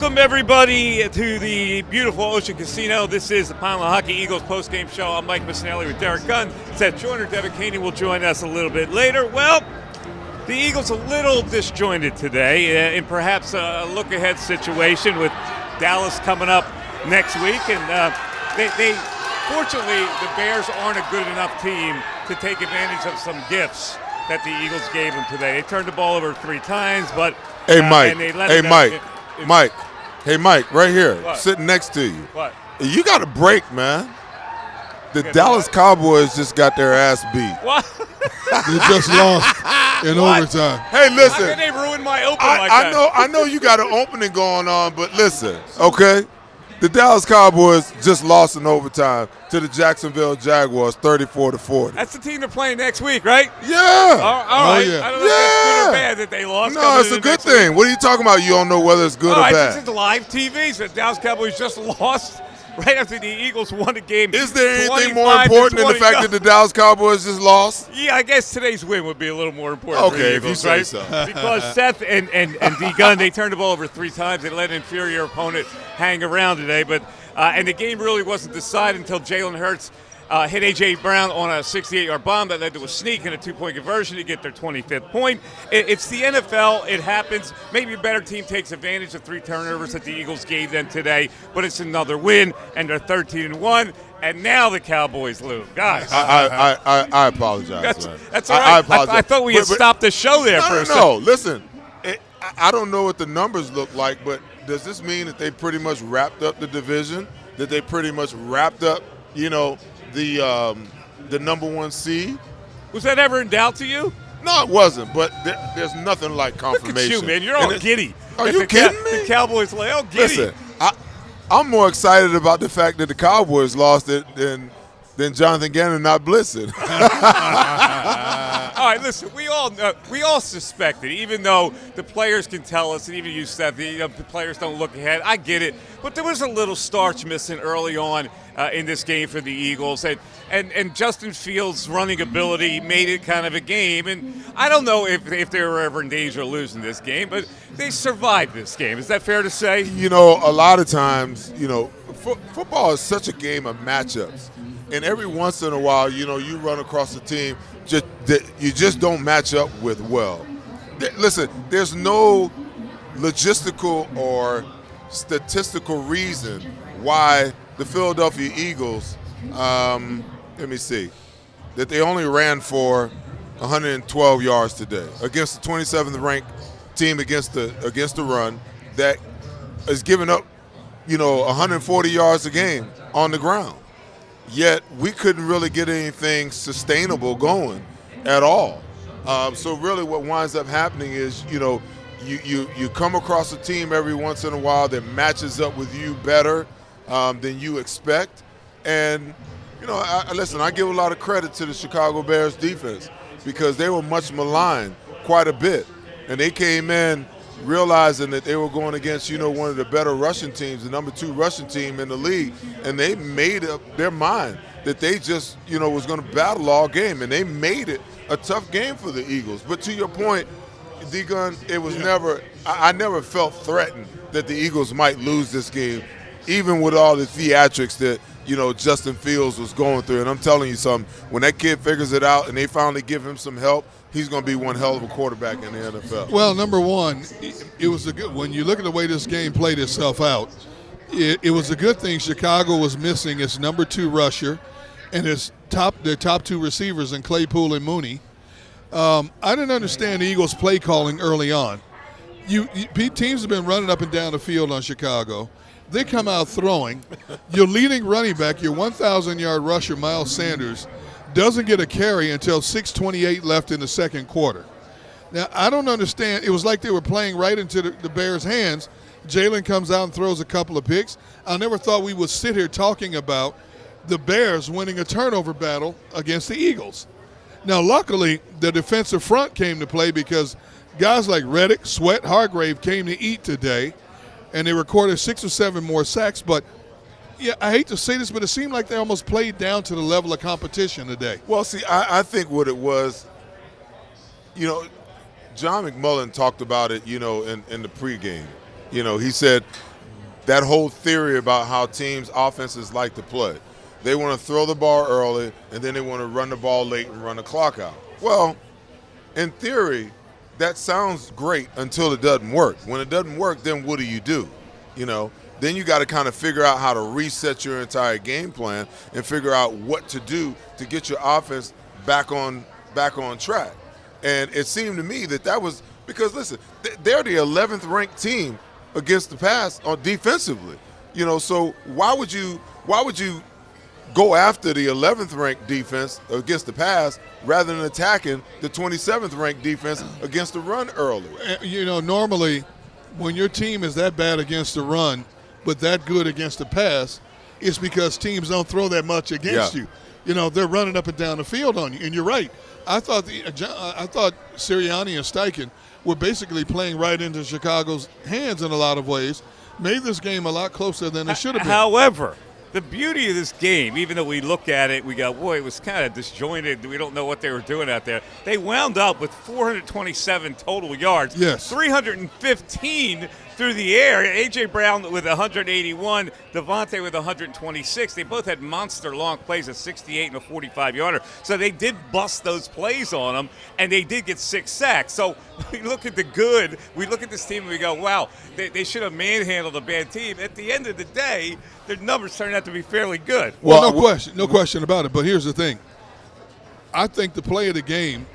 Welcome, everybody, to the beautiful Ocean Casino. This is the Lehocky Eagles postgame show. I'm Mike Missinelli with Derek Gunn. Seth Joyner, Devin Caney will join us a little bit later. Well, the Eagles a little disjointed today in perhaps a look-ahead situation with Dallas coming up next week. And fortunately, the Bears aren't a good enough team to take advantage of some gifts that the Eagles gave them today. They turned the ball over 3 times, but Hey, Mike. and they let Hey, it Mike. it- Mike. Hey, Mike, right here, What? sitting next to you. What? You got a break, man. The Okay, Dallas what? Cowboys just got their ass beat. What? They just lost in What? overtime. Hey, How listen. can they ruin my open like that? I know you got an opening going on, but listen, okay? The Dallas Cowboys just lost in overtime to the Jacksonville Jaguars, 34-40. That's the team they're playing next week, right? Yeah. All right. yeah. I don't know if that's good or bad that they lost. No, coming it's a into good next week. thing. What are you talking about? You don't know whether it's good All or right, bad. this is live TV. So the Dallas Cowboys just lost right after the Eagles won the game. Is there anything more 25 to important than the 20. fact that the Dallas Cowboys just lost? Yeah, I guess today's win would be a little more important for Okay, the if you Eagles, say right? so. Because Seth and D Gunn, they turned the ball over 3 times. They let an inferior opponent hang around today, but and the game really wasn't decided until Jalen Hurts hit A.J. Brown on a 68-yard bomb that led to a sneak and a 2-point conversion to get their 25th point. It's the NFL. It happens. Maybe a better team takes advantage of 3 turnovers that the Eagles gave them today, but it's another win, and they're 13-1. And now the Cowboys lose. Guys, I apologize. man. that's all right. I apologize. I thought we had But- stopped the show there for a second. No, listen. I don't know what the numbers look like, but does this mean that they pretty much wrapped up the division? That they pretty much wrapped up, the number 1 seed? Was that ever in doubt to you? No, it wasn't. But there's nothing like Look confirmation. at you, man. You're all And giddy. Are That you the kidding me? The Cowboys like, oh, giddy. Listen, I'm more excited about the fact that the Cowboys lost it than Jonathan Gannon not blitzing. All right, listen. We all suspect it, even though the players can tell us, and even you said the players don't look ahead. I get it, but there was a little starch missing early on in this game for the Eagles, and Justin Fields' running ability made it kind of a game. And I don't know if they were ever in danger of losing this game, but they survived this game. Is that fair to say? A lot of times, football is such a game of matchups. And every once in a while, you run across a team that you just don't match up with well. Listen, there's no logistical or statistical reason why the Philadelphia Eagles, that they only ran for 112 yards today against the 27th ranked team against the run that is giving up, 140 yards a game on the ground. Yet we couldn't really get anything sustainable going at all. So really what winds up happening is, you come across a team every once in a while that matches up with you better than you expect. And, I give a lot of credit to the Chicago Bears defense because they were much maligned quite a bit. And they came in realizing that they were going against, one of the better rushing teams, the number 2 rushing team in the league, and they made up their mind that they just, was going to battle all game, and they made it a tough game for the Eagles. But to your point, D-Gun, it was I never felt threatened that the Eagles might lose this game, even with all the theatrics that, Justin Fields was going through. And I'm telling you something, when that kid figures it out and they finally give him some help, he's going to be one hell of a quarterback in the NFL. Well, number one, it was a good. When you look at the way this game played itself out, it was a good thing Chicago was missing its number 2 rusher and their top 2 receivers in Claypool and Mooney. I didn't understand the Eagles' play calling early on. Teams have been running up and down the field on Chicago. They come out throwing. Your leading running back, your 1,000-yard rusher, Miles Sanders, doesn't get a carry until 6:28 left in the second quarter. Now, I don't understand. It was like they were playing right into the Bears' hands. Jalen comes out and throws a couple of picks. I never thought we would sit here talking about the Bears winning a turnover battle against the Eagles. Now, luckily, the defensive front came to play because guys like Reddick, Sweat, Hargrave came to eat today, and they recorded 6 or 7 more sacks. But yeah, I hate to say this, but it seemed like they almost played down to the level of competition today. Well, see, I think what it was, John McMullen talked about it, in the pregame. He said that whole theory about how teams' offenses like to play. They want to throw the ball early, and then they want to run the ball late and run the clock out. Well, in theory, that sounds great until it doesn't work. When it doesn't work, then what do? Then you got to kind of figure out how to reset your entire game plan and figure out what to do to get your offense back on track. And it seemed to me that was because, listen, they're the 11th ranked team against the pass on defensively. So why would you go after the 11th ranked defense against the pass rather than attacking the 27th ranked defense against the run early? Normally when your team is that bad against the run but that good against the pass, it's because teams don't throw that much against you. They're running up and down the field on you. And you're right. I thought Sirianni and Steichen were basically playing right into Chicago's hands in a lot of ways, made this game a lot closer than it should have been. However, the beauty of this game, even though we look at it, we go, boy, it was kind of disjointed. We don't know what they were doing out there. They wound up with 427 total yards. Yes. 315 through the air. A.J. Brown with 181, Devontae with 126. They both had monster long plays, a 68 and a 45-yarder. So they did bust those plays on them, and they did get 6 sacks. So we look at the good. We look at this team, and we go, wow, they should have manhandled a bad team. At the end of the day, their numbers turned out to be fairly good. Well, no question about it. But here's the thing. I think the play of the game,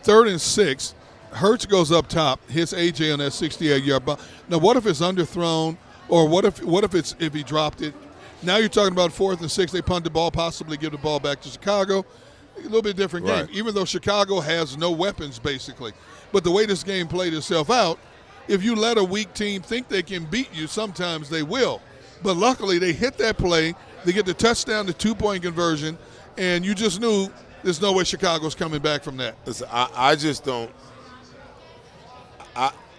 3rd and 6, Hurts goes up top, hits AJ on that 68-yard bomb. Now, what if it's underthrown, or what if he dropped it? Now you're talking about 4th and 6. They punt the ball, possibly give the ball back to Chicago. A little bit different game, even though Chicago has no weapons basically. But the way this game played itself out, if you let a weak team think they can beat you, sometimes they will. But luckily they hit that play. They get the touchdown, the 2-point conversion, and you just knew there's no way Chicago's coming back from that. Listen, I just don't.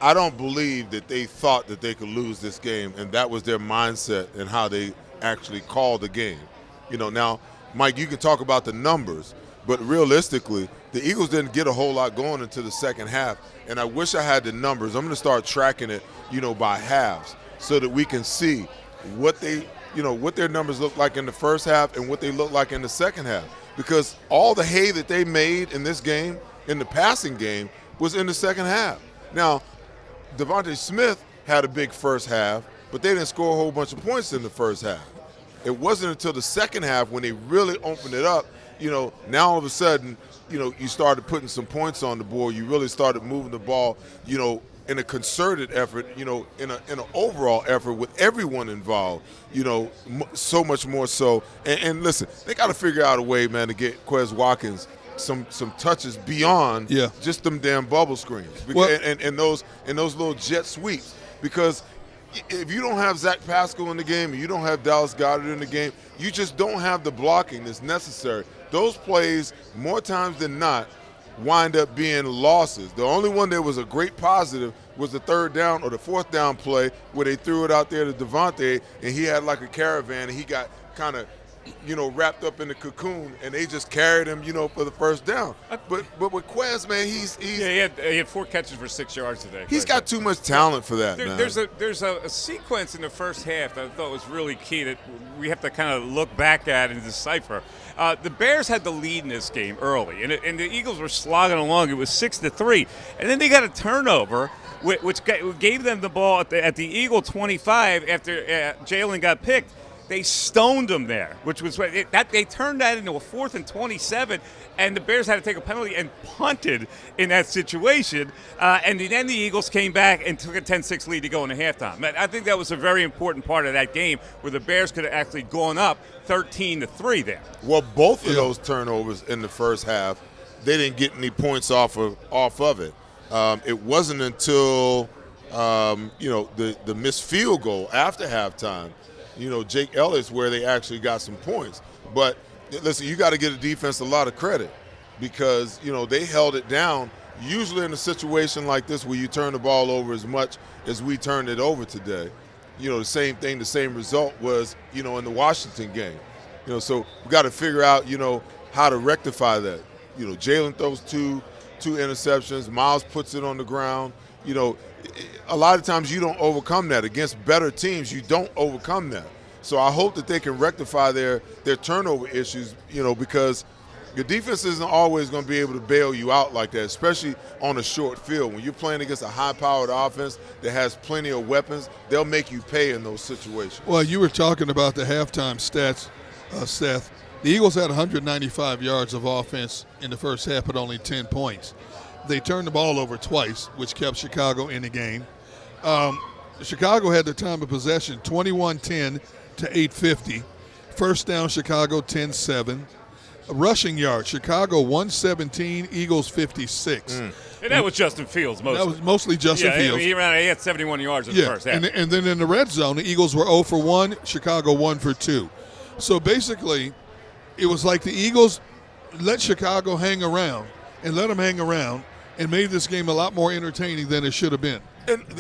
I don't believe that they thought that they could lose this game, and that was their mindset and how they actually called the game. Now, Mike, you can talk about the numbers, but realistically, the Eagles didn't get a whole lot going into the second half, and I wish I had the numbers. I'm going to start tracking it, by halves so that we can see what their numbers look like in the first half and what they look like in the second half, because all the hay that they made in this game, in the passing game, was in the second half. Now, Devontae Smith had a big first half, but they didn't score a whole bunch of points in the first half. It wasn't until the second half when they really opened it up, now all of a sudden, you started putting some points on the board. You really started moving the ball, in a concerted effort, in an overall effort with everyone involved, so much more so. And listen, they got to figure out a way, man, to get Quez Watkins some touches beyond just them damn bubble screens and those little jet sweeps. Because if you don't have Zach Pascal in the game and you don't have Dallas Goedert in the game, you just don't have the blocking that's necessary. Those plays, more times than not, wind up being losses. The only one that was a great positive was the 3rd down or the 4th down play where they threw it out there to Devontae, and he had like a caravan, and he got kind of wrapped up in the cocoon, and they just carried him, for the first down. But with Quez, man, he had 4 catches for 6 yards today. He's got too much talent for that, man. There's a sequence in the first half that I thought was really key that we have to kind of look back at and decipher. The Bears had the lead in this game early, and the Eagles were slogging along. It was 6-3, and then they got a turnover, which gave them the ball at the Eagle 25 after Jalen got picked. They stoned them there, which was they turned that into a 4th and 27, and the Bears had to take a penalty and punted in that situation. And then the Eagles came back and took a 10-6 lead to go into halftime. I think that was a very important part of that game where the Bears could have actually gone up 13-3 there. Well, both of those turnovers in the first half, they didn't get any points off of it. It wasn't until the missed field goal after halftime, Jake Ellis, where they actually got some points. But listen, you got to give the defense a lot of credit because, they held it down. Usually in a situation like this where you turn the ball over as much as we turned it over today, the same thing, the same result was, in the Washington game. So we got to figure out, how to rectify that. Jalen throws two interceptions. Miles puts it on the ground. You know, a lot of times you don't overcome that. Against better teams, you don't overcome that. So I hope that they can rectify their turnover issues, you know, because your defense isn't always going to be able to bail you out like that, especially on a short field. When you're playing against a high-powered offense that has plenty of weapons, they'll make you pay in those situations. Well, you were talking about the halftime stats, Seth. The Eagles had 195 yards of offense in the first half, but only 10 points. They turned the ball over twice, which kept Chicago in the game. Chicago had the time of possession 21-10 to 8:50. First down, Chicago 10-7. Rushing yards, Chicago 117, Eagles 56. And that was Justin Fields mostly. That was mostly Justin Fields. He had 71 yards in the first half. And then in the red zone, the Eagles were 0 for 1, Chicago 1 for 2. So basically, it was like the Eagles let Chicago hang around and let them hang around and made this game a lot more entertaining than it should have been.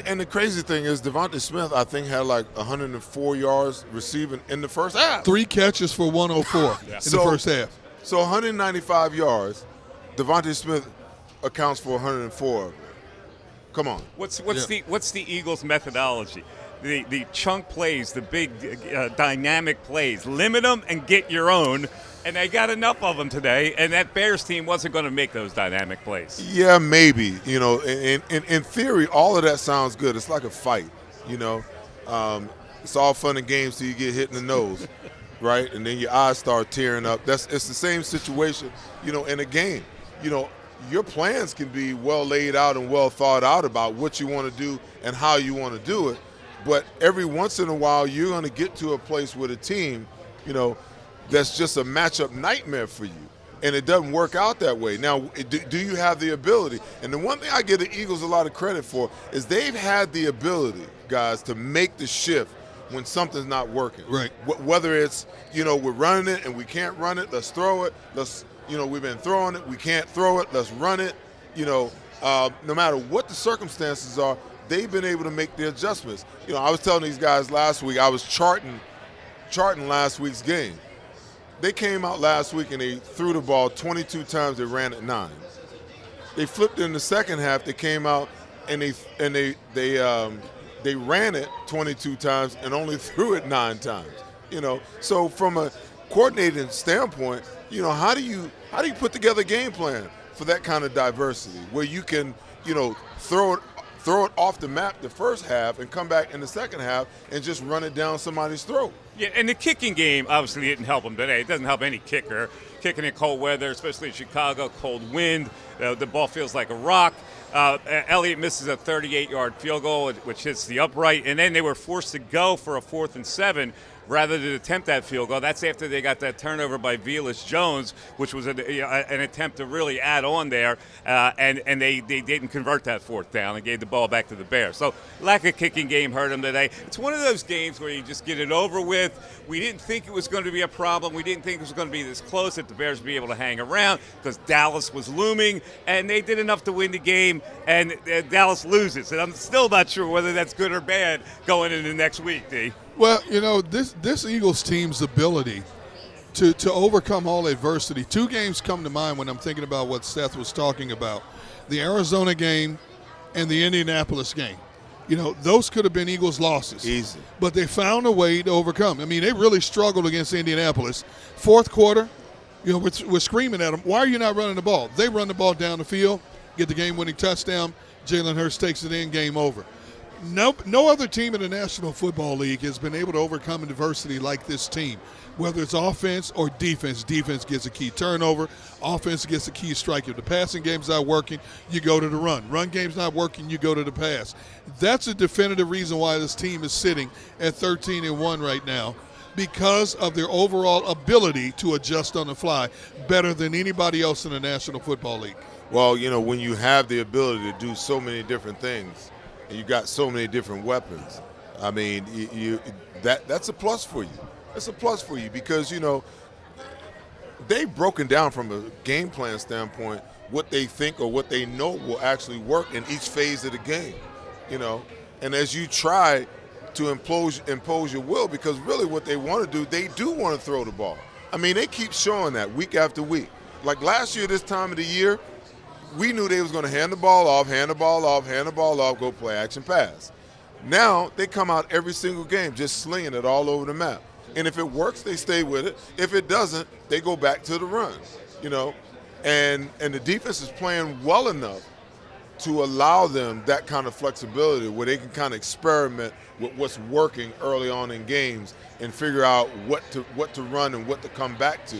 And the crazy thing is Devontae Smith, I think, had like 104 yards receiving in the first half. 3 catches for 104 in the first half. So 195 yards, Devontae Smith accounts for 104 of it. Come on. What's the Eagles' methodology? The chunk plays, the big dynamic plays. Limit them and get your own. And they got enough of them today, and that Bears team wasn't going to make those dynamic plays. Yeah, maybe. You know, in theory, all of that sounds good. It's like a fight, you know. It's all fun and games till you get hit in the nose, right? And then your eyes start tearing up. It's the same situation, you know, in a game. You know, your plans can be well laid out and well thought out about what you want to do and how you want to do it. But every once in a while, you're going to get to a place with a team, you know, that's just a matchup nightmare for you, and it doesn't work out that way. Now, do you have the ability? And the one thing I give the Eagles a lot of credit for is they've had the ability, guys, to make the shift when something's not working. Right. Whether it's, you know, we're running it and we can't run it, let's throw it. You know, we've been throwing it, we can't throw it, let's run it. You know, no matter what the circumstances are, they've been able to make the adjustments. You know, I was telling these guys last week, I was charting last week's game. They came out last week and they threw the ball 22 times. They ran it 9. They flipped it in the second half. They came out and they ran it 22 times and only threw it 9 times. You know, so from a coordinating standpoint, you know, how do you put together a game plan for that kind of diversity where you can, you know, throw it off the map the first half and come back in the second half and just run it down somebody's throat? Yeah, and the kicking game obviously didn't help them today. It doesn't help any kicker. Kicking in cold weather, especially in Chicago, cold wind, the ball feels like a rock. Elliott misses a 38-yard field goal, which hits the upright, and then they were forced to go for a 4th and 7 rather than attempt that field goal. That's after they got that turnover by Velus Jones, which was an attempt to really add on there, and they didn't convert that 4th down and gave the ball back to the Bears. So lack of kicking game hurt them today. It's one of those games where you just get it over with. We didn't think it was going to be a problem. We didn't think it was going to be this close that the Bears would be able to hang around because Dallas was looming, and they did enough to win the game, and Dallas loses. And I'm still not sure whether that's good or bad going into next week, D. Well, you know, this Eagles team's ability to overcome all adversity. 2 games come to mind when I'm thinking about what Seth was talking about. The Arizona game and the Indianapolis game. You know, those could have been Eagles losses. Easy. But they found a way to overcome. I mean, they really struggled against Indianapolis. 4th quarter, you know, we're screaming at them, why are you not running the ball? They run the ball down the field, get the game-winning touchdown. Jalen Hurts takes it in, game over. No other team in the National Football League has been able to overcome adversity like this team. Whether it's offense or defense, defense gets a key turnover, offense gets a key strike. If the passing game's not working, you go to the run. Run game's not working, you go to the pass. That's a definitive reason why this team is sitting at 13-1 right now, because of their overall ability to adjust on the fly better than anybody else in the National Football League. Well, you know, when you have the ability to do so many different things, and you got so many different weapons, I mean, that's a plus for you. That's a plus for you because, you know, they've broken down from a game plan standpoint what they think or what they know will actually work in each phase of the game, you know. And as you try to impose your will, because really what they want to do, they do want to throw the ball. I mean, they keep showing that week after week. Like last year this time of the year, we knew they was going to hand the ball off, go play action pass. Now they come out every single game just slinging it all over the map. And if it works, they stay with it. If it doesn't, they go back to the run, And the defense is playing well enough to allow them that kind of flexibility where they can kind of experiment with what's working early on in games and figure out what to run and what to come back to.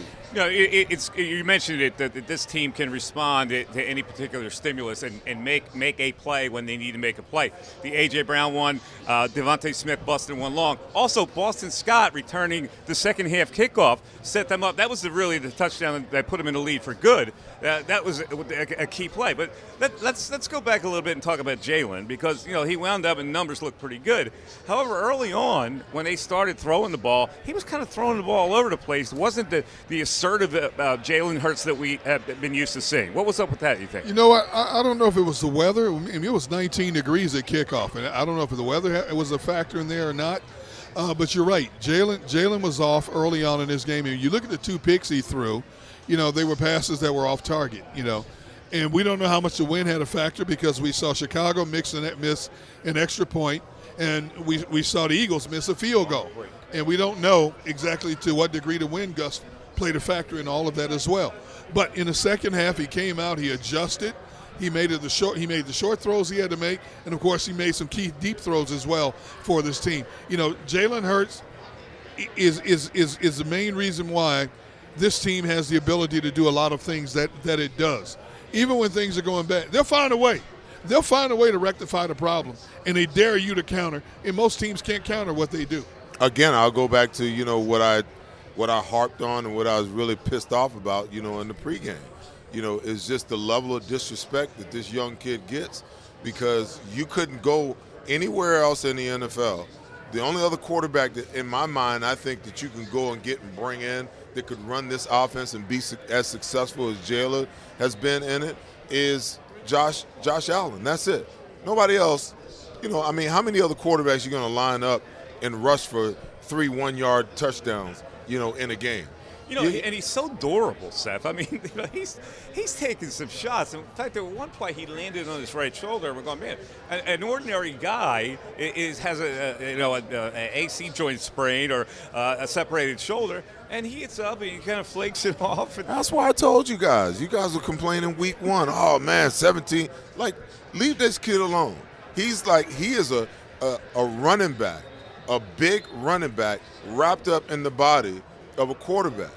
You mentioned it that this team can respond to any particular stimulus and make a play when they need to make a play. The A.J. Brown one, Devontae Smith busting one long. Also, Boston Scott returning the second half kickoff set them up. That was really the touchdown that put them in the lead for good. That was a key play. But let's go back a little bit and talk about Jalen because he wound up and numbers looked pretty good. However, early on when they started throwing the ball, he was kind of throwing the ball all over the place. It wasn't the assertive Jalen Hurts that we have been used to seeing. What was up with that, you think? I don't know if it was the weather. I mean, it was 19 degrees at kickoff, and I don't know if the weather was a factor in there or not. But you're right. Jalen was off early on in this game. And you look at the 2 picks he threw, they were passes that were off target, And we don't know how much the wind had a factor because we saw Chicago miss an extra point, and we saw the Eagles miss a field goal. And we don't know exactly to what degree the wind gust played a factor in all of that as well. But in the second half, he came out, he adjusted, he made the short throws he had to make, and of course he made some key deep throws as well for this team. Jalen Hurts is the main reason why this team has the ability to do a lot of things that it does. Even when things are going bad, they'll find a way. They'll find a way to rectify the problem, and they dare you to counter. And most teams can't counter what they do. Again, I'll go back to what I harped on and what I was really pissed off about, in the pregame. Is just the level of disrespect that this young kid gets because you couldn't go anywhere else in the NFL. The only other quarterback that, in my mind, I think that you can go and get and bring in that could run this offense and be as successful as Jalen has been in it is Josh Allen. That's it. Nobody else. How many other quarterbacks you going to line up and rush for 3 one-yard touchdowns, in a game? And he's so durable, Seth. I mean, he's taking some shots. In fact, there was one play he landed on his right shoulder, and we're going, man, an ordinary guy has an AC joint sprain or a separated shoulder, and he gets up and he kind of flakes it off. That's why I told you guys. You guys were complaining week 1. Oh man, 17. Leave this kid alone. He is a running back, a big running back wrapped up in the body of a quarterback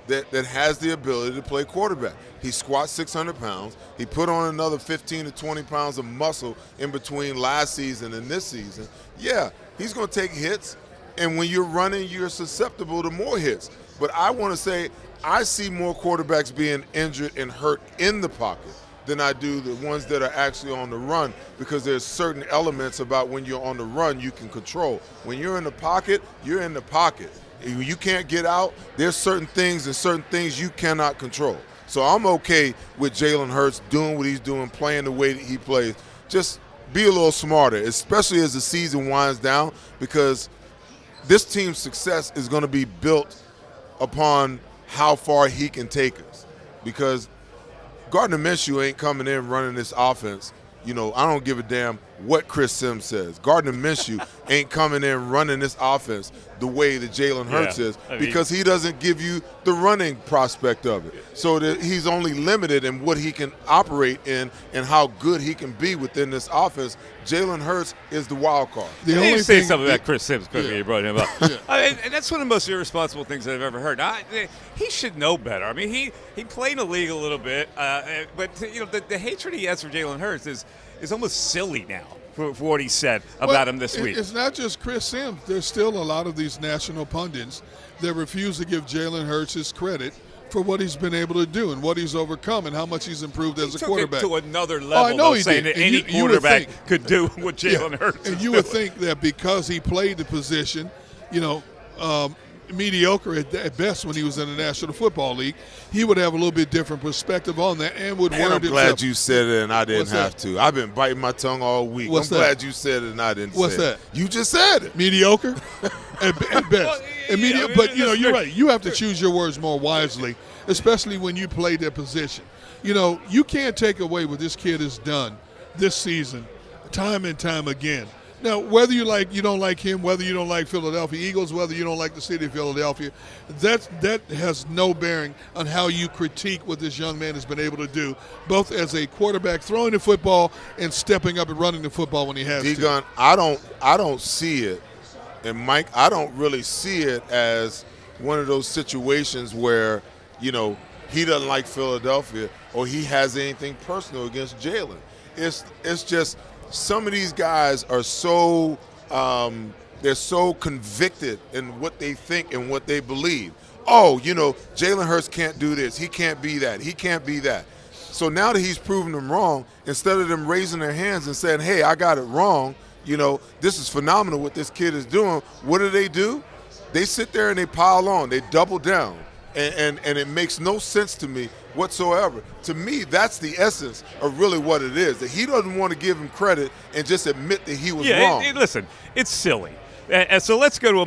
that has the ability to play quarterback. He squats 600 pounds. He put on another 15 to 20 pounds of muscle in between last season and this season. Yeah, he's going to take hits, and when you're running, you're susceptible to more hits. But I want to say I see more quarterbacks being injured and hurt in the pocket than I do the ones that are actually on the run because there's certain elements about when you're on the run you can control. When you're in the pocket, you're in the pocket. You can't get out. There's certain things you cannot control. So I'm okay with Jalen Hurts doing what he's doing, playing the way that he plays. Just be a little smarter, especially as the season winds down, because this team's success is going to be built upon how far he can take us. Because Gardner Minshew ain't coming in running this offense. I don't give a damn what Chris Sims says. Gardner Minshew ain't coming in running this offense the way that Jalen Hurts is because he doesn't give you the running prospect of it. So that he's only limited in what he can operate in and how good he can be within this offense. Jalen Hurts is the wild card. I didn't say something about Chris Sims because you brought him up. And that's one of the most irresponsible things I've ever heard. He should know better. I mean, he played in the league a little bit, but the hatred he has for Jalen Hurts is almost silly now for what he said about him this week. It's not just Chris Sims. There's still a lot of these national pundits that refuse to give Jalen Hurts his credit for what he's been able to do and what he's overcome and how much he's improved as a quarterback. He took it to another level, saying that any quarterback could do what Jalen Hurts is doing. And you would think that because he played the position, mediocre at best when he was in the National Football League, he would have a little bit different perspective on that and would word himself. I'm glad you said it and I didn't have to. I've been biting my tongue all week. I'm glad you said it and I didn't say it. What's that? You just said it. Mediocre at best. Well, Immediate, but you're right. You have to choose your words more wisely, especially when you play their position. You can't take away what this kid has done this season, time and time again. Now, whether you don't like him, whether you don't like Philadelphia Eagles, whether you don't like the city of Philadelphia, that has no bearing on how you critique what this young man has been able to do, both as a quarterback throwing the football and stepping up and running the football when he has to. I don't see it, and Mike, I don't really see it as one of those situations where he doesn't like Philadelphia or he has anything personal against Jalen. It's just some of these guys are so they're so convicted in what they think and what they believe. Oh, Jalen Hurts can't do this. He can't be that. He can't be that. So now that he's proven them wrong, instead of them raising their hands and saying, hey, I got it wrong, this is phenomenal what this kid is doing, what do? They sit there and they pile on. They double down. And it makes no sense to me whatsoever. To me, that's the essence of really what it is, that he doesn't want to give him credit and just admit that he was wrong. Listen, it's silly. So let's go to a